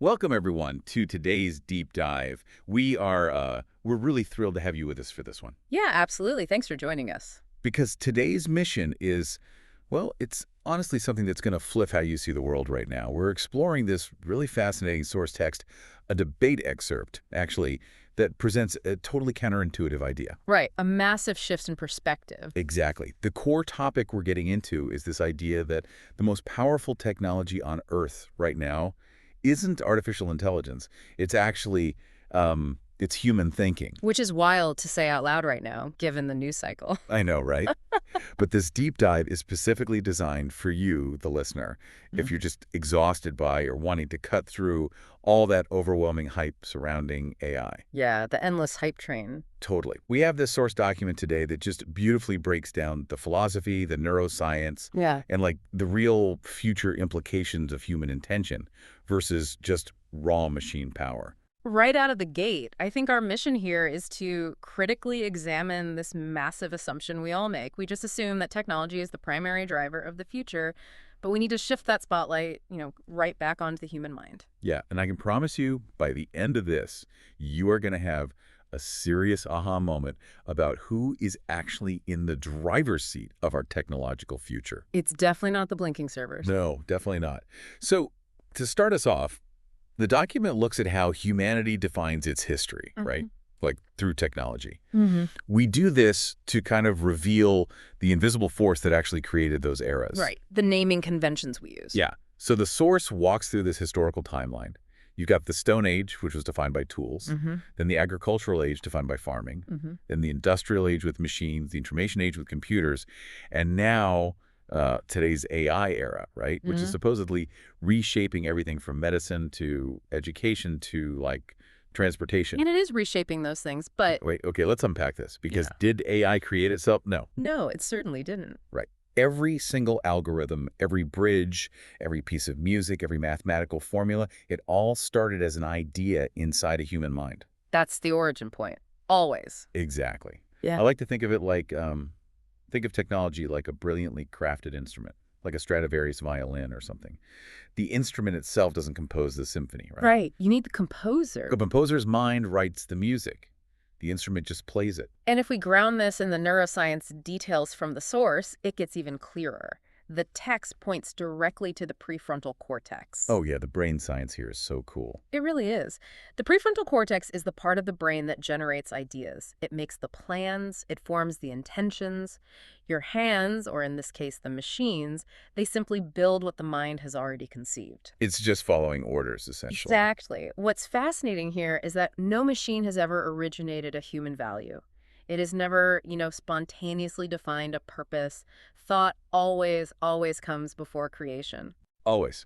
Welcome everyone to today's deep dive. We're really thrilled to have you with us for this one Yeah, absolutely. Thanks for joining us. because today's mission is, well, it's honestly something that's going to flip how you see the world right now. We're exploring this really fascinating source text, a debate excerpt, actually, that presents a totally counterintuitive idea. Right. A massive shift in perspective. Exactly. The core topic we're getting into is this idea that the most powerful technology on Earth right now isn't artificial intelligence. It's actually, it's human thinking. Which is wild to say out loud right now, given the news cycle. I know, right? But this deep dive is specifically designed for you, the listener, if you're just exhausted by or wanting to cut through all that overwhelming hype surrounding AI. Yeah, the endless hype train. Totally. We have this source document today that just beautifully breaks down the philosophy, the neuroscience, Yeah. and like the real future implications of human intention versus just raw machine power. Right out of the gate, I think our mission here is to critically examine this massive assumption we all make. We just assume that technology is the primary driver of the future, but we need to shift that spotlight, right back onto the human mind. Yeah, and I can promise you, by the end of this, you are going to have a serious aha moment about who is actually in the driver's seat of our technological future. It's definitely not the blinking servers. No, definitely not. So, to start us off, the document looks at how humanity defines its history, right? Like through technology. We do this to kind of reveal the invisible force that actually created those eras. Right. The naming conventions we use. Yeah. So the source walks through this historical timeline. You've got the Stone Age, which was defined by tools, then the Agricultural Age defined by farming, then the Industrial Age with machines, the Information Age with computers, and now today's AI era, right? Which is supposedly reshaping everything from medicine to education to like transportation. And it is reshaping those things, but Wait, okay, let's unpack this because did AI create itself? No. no, it certainly didn't. Right. Every single algorithm, every bridge, every piece of music, every mathematical formula, it all started as an idea inside a human mind. That's the origin point. Always. Exactly. Yeah. I like to think of it like, think of technology like a brilliantly crafted instrument, like a Stradivarius violin or something. The instrument itself doesn't compose the symphony, right? Right. You need the composer. The composer's mind writes the music. The instrument just plays it. And if we ground this in the neuroscience details from the source, it gets even clearer. The text points directly to the prefrontal cortex. Oh yeah, the brain science here is so cool. It really is. The prefrontal cortex is the part of the brain that generates ideas. It makes the plans, it forms the intentions. Your hands, or in this case the machines, they simply build what the mind has already conceived. It's just following orders, essentially. Exactly. What's fascinating here is that no machine has ever originated a human value. It has never, spontaneously defined a purpose. Thought always comes before creation. Always.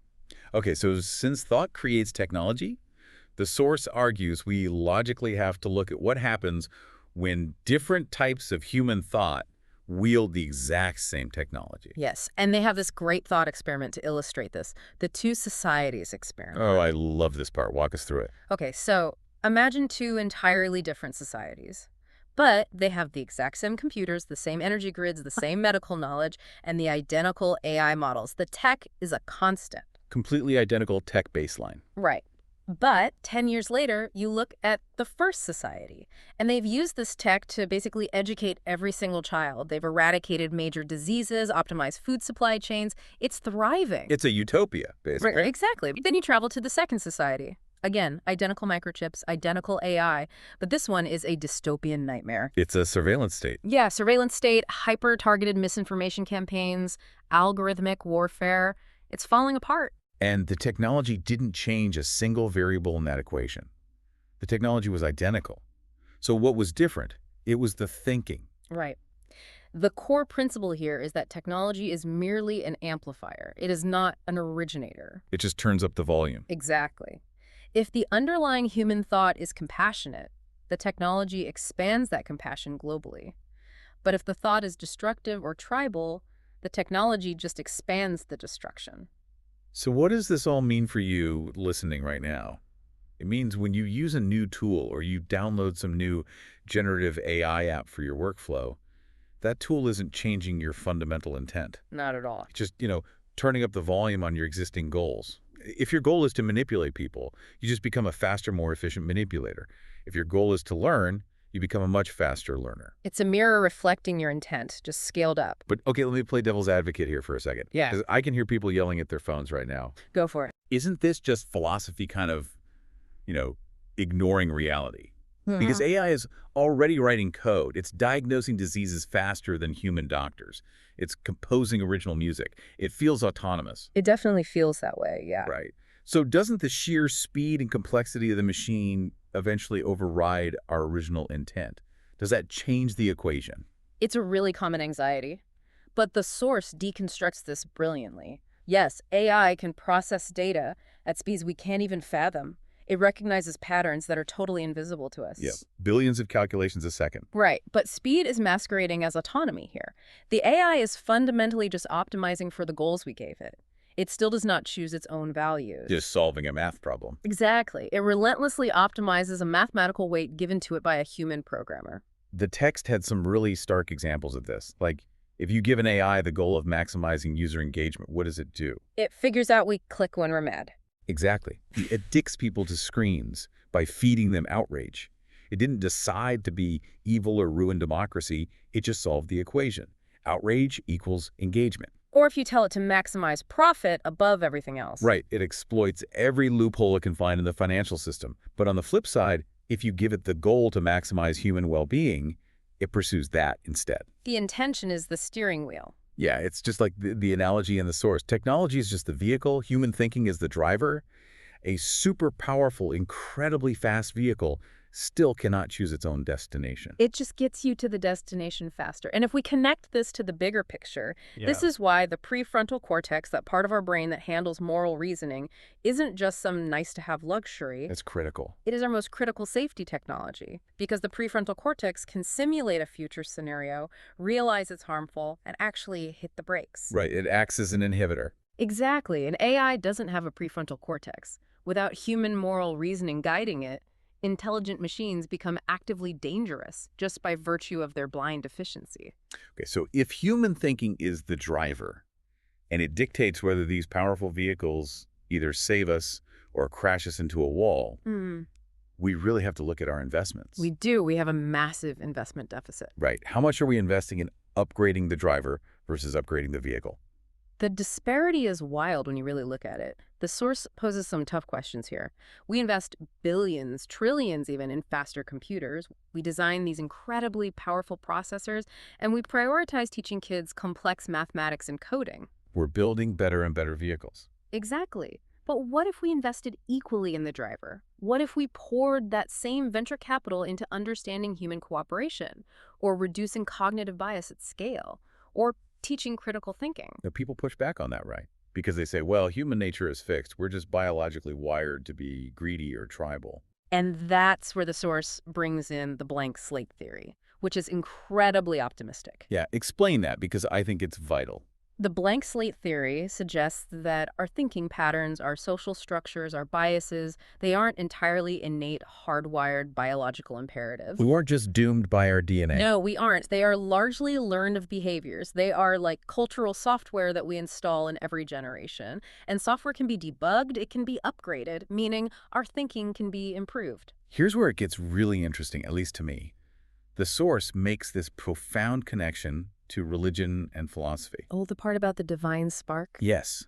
Okay, so since thought creates technology, the source argues we logically have to look at what happens when different types of human thought wield the exact same technology. Yes, and they have this great thought experiment to illustrate this, the two societies experiment. Oh, I love this part. Walk us through it. Okay, so imagine two entirely different societies. But they have the exact same computers, the same energy grids, the same medical knowledge, and the identical AI models. The tech is a constant. Completely identical tech baseline. Right. But 10 years later, you look at the first society, and they've used this tech to basically educate every single child. They've eradicated major diseases, optimized food supply chains. It's thriving. It's a utopia, basically. Right, exactly. Then you travel to the second society. Again, identical microchips, identical AI, but this one is a dystopian nightmare. It's a surveillance state. Yeah, surveillance state, hyper-targeted misinformation campaigns, algorithmic warfare. It's falling apart. And the technology didn't change a single variable in that equation. The technology was identical. So what was different? It was the thinking. Right. The core principle here is that technology is merely an amplifier. It is not an originator. It just turns up the volume. Exactly. If the underlying human thought is compassionate, the technology expands that compassion globally. But if the thought is destructive or tribal, the technology just expands the destruction. So what does this all mean for you listening right now? It means when you use a new tool or you download some new generative AI app for your workflow, that tool isn't changing your fundamental intent. Not at all. Just, turning up the volume on your existing goals. If your goal is to manipulate people, you just become a faster, more efficient manipulator. If your goal is to learn, you become a much faster learner. It's a mirror reflecting your intent, just scaled up. But okay, let me play devil's advocate here for a second. Yeah. 'Cause I can hear people yelling at their phones right now. Go for it. Isn't this just philosophy kind of, ignoring reality? Because AI is already writing code. It's diagnosing diseases faster than human doctors. It's composing original music. It feels autonomous. It definitely feels that way, yeah. Right. So doesn't the sheer speed and complexity of the machine eventually override our original intent? Does that change the equation? It's a really common anxiety. But the source deconstructs this brilliantly. Yes, AI can process data at speeds we can't even fathom. It recognizes patterns that are totally invisible to us. Yeah, billions of calculations a second. Right, but speed is masquerading as autonomy here. The AI is fundamentally just optimizing for the goals we gave it. It still does not choose its own values. Just solving a math problem. Exactly. It relentlessly optimizes a mathematical weight given to it by a human programmer. The text had some really stark examples of this. Like, if you give an AI the goal of maximizing user engagement, what does it do? It figures out we click when we're mad. Exactly. It addicts people to screens by feeding them outrage. It didn't decide to be evil or ruin democracy. It just solved the equation. Outrage equals engagement. Or if you tell it to maximize profit above everything else. Right. It exploits every loophole it can find in the financial system. But on the flip side, if you give it the goal to maximize human well-being, it pursues that instead. The intention is the steering wheel. Yeah, it's just like the analogy in the source. Technology is just the vehicle. Human thinking is the driver. A super powerful, incredibly fast vehicle still cannot choose its own destination. It just gets you to the destination faster. And if we connect this to the bigger picture, this is why the prefrontal cortex, that part of our brain that handles moral reasoning, isn't just some nice-to-have luxury. It's critical. It is our most critical safety technology, because the prefrontal cortex can simulate a future scenario, realize it's harmful, and actually hit the brakes. Right, it acts as an inhibitor. Exactly, and AI doesn't have a prefrontal cortex. Without human moral reasoning guiding it, intelligent machines become actively dangerous just by virtue of their blind efficiency. Okay, so if human thinking is the driver, and it dictates whether these powerful vehicles either save us or crash us into a wall, we really have to look at our investments. We do. We have a massive investment deficit. Right. How much are we investing in upgrading the driver versus upgrading the vehicle? The disparity is wild when you really look at it. The source poses some tough questions here. We invest billions, trillions even, in faster computers. We design these incredibly powerful processors, and we prioritize teaching kids complex mathematics and coding. We're building better and better vehicles. Exactly. But what if we invested equally in the driver? What if we poured that same venture capital into understanding human cooperation, or reducing cognitive bias at scale, or teaching critical thinking? Now, people push back on that, right? Because they say, well, human nature is fixed. We're just biologically wired to be greedy or tribal. And that's where the source brings in the blank slate theory, which is incredibly optimistic. Yeah, explain that, because I think it's vital. The blank slate theory suggests that our thinking patterns, our social structures, our biases, they aren't entirely innate, hardwired biological imperatives. We weren't just doomed by our DNA. No, we aren't. They are largely learned behaviors. They are like cultural software that we install in every generation. And software can be debugged, it can be upgraded, meaning our thinking can be improved. Here's where it gets really interesting, at least to me. The source makes this profound connection to religion and philosophy. Oh, the part about the divine spark? Yes.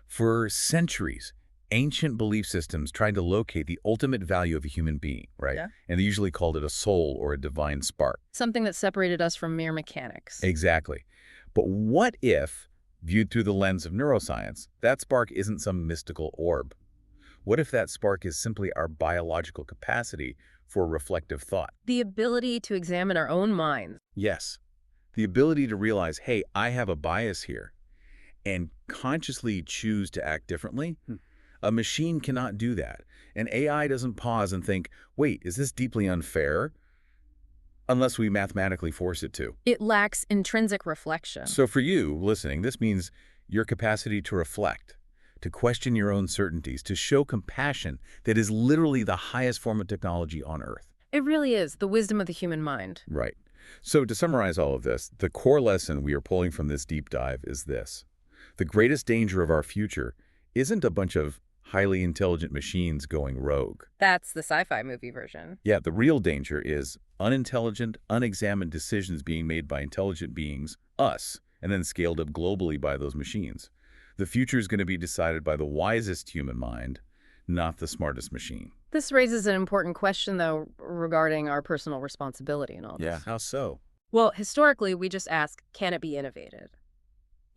For centuries, ancient belief systems tried to locate the ultimate value of a human being, right? Yeah. And they usually called it a soul or a divine spark. Something that separated us from mere mechanics. Exactly. But what if, viewed through the lens of neuroscience, that spark isn't some mystical orb? What if that spark is simply our biological capacity for reflective thought? The ability to examine our own minds. Yes. The ability to realize, hey, I have a bias here, and consciously choose to act differently. A machine cannot do that. An AI doesn't pause and think, wait, is this deeply unfair? Unless we mathematically force it to. It lacks intrinsic reflection. So for you, listening, this means your capacity to reflect, to question your own certainties, to show compassion that is literally the highest form of technology on Earth. It really is the wisdom of the human mind. Right. So to summarize all of this, the core lesson we are pulling from this deep dive is this. The greatest danger of our future isn't a bunch of highly intelligent machines going rogue. That's the sci-fi movie version. Yeah, the real danger is unintelligent, unexamined decisions being made by intelligent beings, us, and then scaled up globally by those machines. The future is going to be decided by the wisest human mind, not the smartest machine. This raises an important question, though, regarding our personal responsibility in all this. Yeah, how so? Well, historically, we just ask, can it be innovated?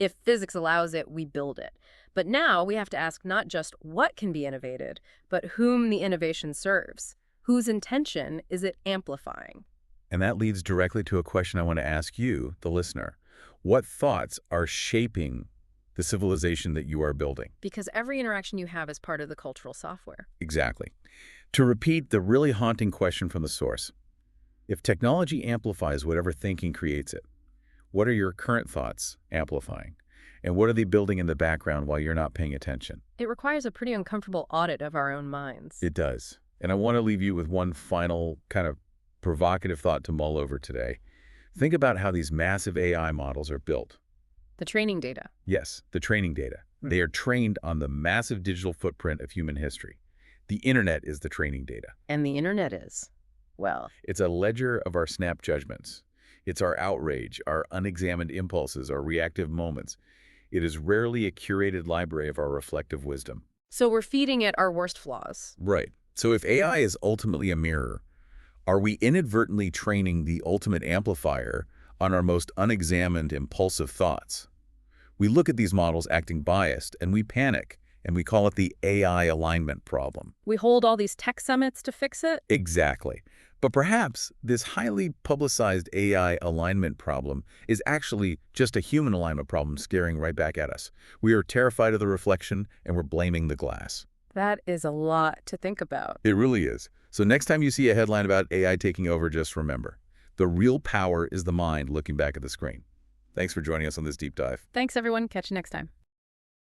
If physics allows it, we build it. But now we have to ask not just what can be innovated, but whom the innovation serves. Whose intention is it amplifying? And that leads directly to a question I want to ask you, the listener. What thoughts are shaping the civilization that you are building? Because every interaction you have is part of the cultural software. Exactly. To repeat the really haunting question from the source, if technology amplifies whatever thinking creates it, what are your current thoughts amplifying? And what are they building in the background while you're not paying attention? It requires a pretty uncomfortable audit of our own minds. It does. And I want to leave you with one final kind of provocative thought to mull over today. Think about how these massive AI models are built. The training data. Yes, the training data. They are trained on the massive digital footprint of human history. The internet is the training data. And the internet is, well, It's a ledger of our snap judgments. It's our outrage, our unexamined impulses, our reactive moments. It is rarely a curated library of our reflective wisdom. so we're feeding it our worst flaws. Right. So if AI is ultimately a mirror, are we inadvertently training the ultimate amplifier on our most unexamined, impulsive thoughts? We look at these models acting biased, and we panic, and we call it the AI alignment problem. We hold all these tech summits to fix it? Exactly. But perhaps this highly publicized AI alignment problem is actually just a human alignment problem staring right back at us. We are terrified of the reflection, and we're blaming the glass. That is a lot to think about. It really is. So next time you see a headline about AI taking over, just remember, the real power is the mind looking back at the screen. Thanks for joining us on this deep dive. Thanks, everyone. Catch you next time.